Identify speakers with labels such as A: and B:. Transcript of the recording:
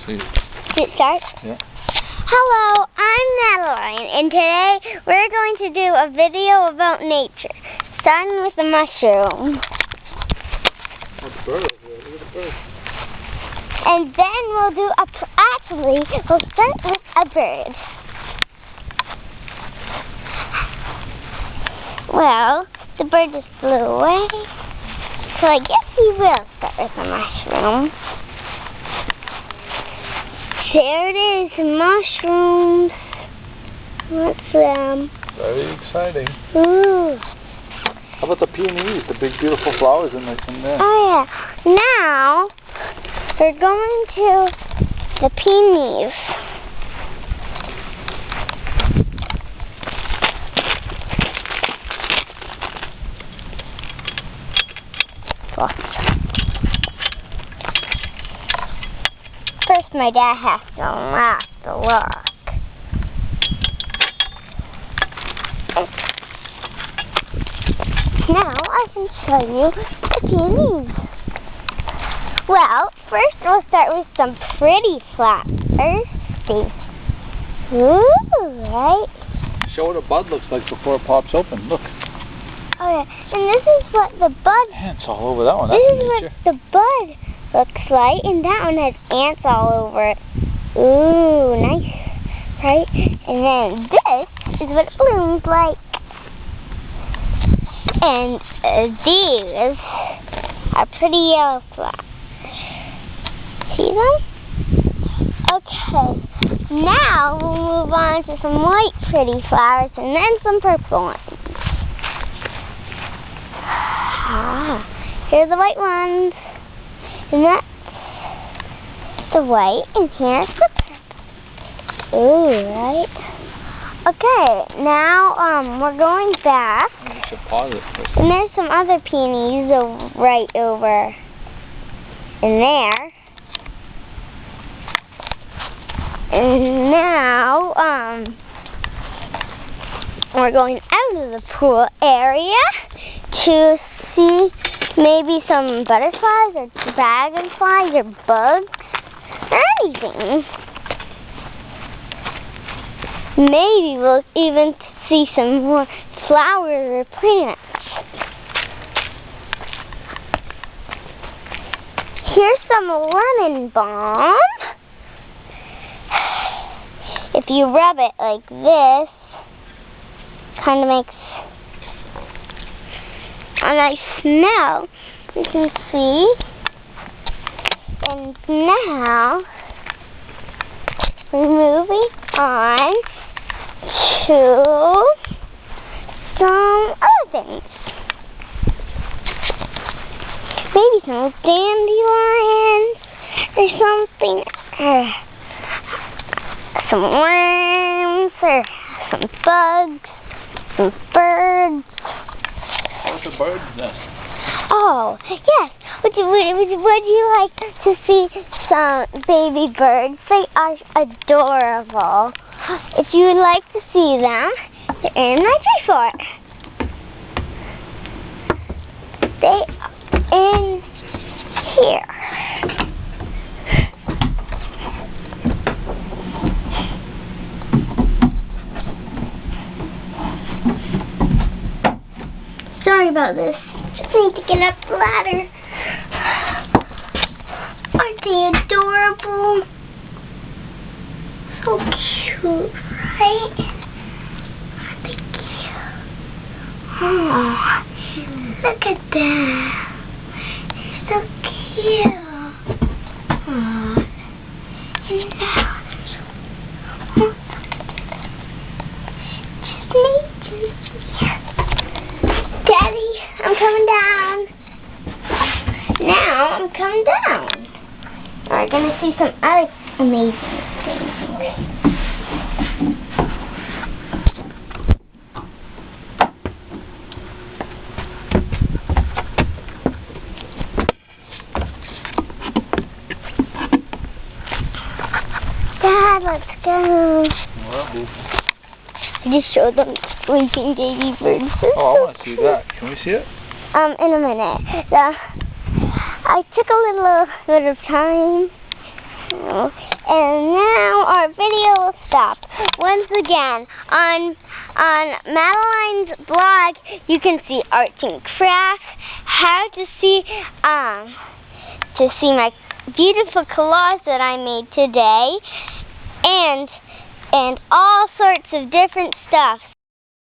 A: Please.
B: Did it start?
A: Yeah.
B: Hello, I'm Madeline, and today we're going to do a video about nature, starting with the mushroom.
A: What's the bird over there? Look at the bird.
B: And then we'll do we'll start with a bird. Well, the bird just flew away, so I guess we will start with the mushroom. There it is, mushrooms. What's them?
A: Very exciting.
B: Ooh.
A: How about the peonies, the big beautiful flowers in there?
B: Oh yeah. Now we're going to the peonies. First, my dad has to unlock the lock. Now I can show you the peonies. Well, first we'll start with some pretty flowers. Ooh, right?
A: Show what a bud looks like before it pops open. Look.
B: Oh yeah, and this is what the bud.
A: Ants all over that one.
B: This
A: That's
B: is what
A: nature.
B: the bud looks like, and that one has ants all over it. Ooh, nice, right? And then this is what it blooms like. And these are pretty yellow flowers. See them? Okay, now we'll move on to some white pretty flowers and then some purple ones. Here's the white ones. And that's the white, and here's the purple. Ooh, right? Okay, now we're going back.
A: You should pause it first.
B: And there's some other peonies right over in there. And now we're going out of the pool area to see maybe some butterflies or dragonflies or bugs or anything. Maybe we'll even see some more flowers or plants. Here's some lemon balm. If you rub it like this, kind of makes a nice smell, you can see. And now we're moving on to some other things. Maybe some dandelions or something. Some worms or some bugs, some birds.
A: What's a bird's nest?
B: Oh, yes. Would you like to see some baby birds? They are adorable. If you would like to see them, they're in my tree fort. They are in here. Sorry about this. Just need to get up the ladder. Aren't they adorable? So cute, right? Aren't they cute? Oh, look at that. They're so cute. Oh, and now, just nature. Daddy, I'm coming down. Now I'm coming down. We're going to see some other amazing things. Dad, let's go. I just showed them sleeping baby birds.
A: Oh, I want to see that. Can we see it?
B: In a minute. I took a little bit of time And now our video will stop. Once again, on Madeline's blog, you can see arts and crafts, how to see my beautiful collage that I made today, and all sorts of different stuff.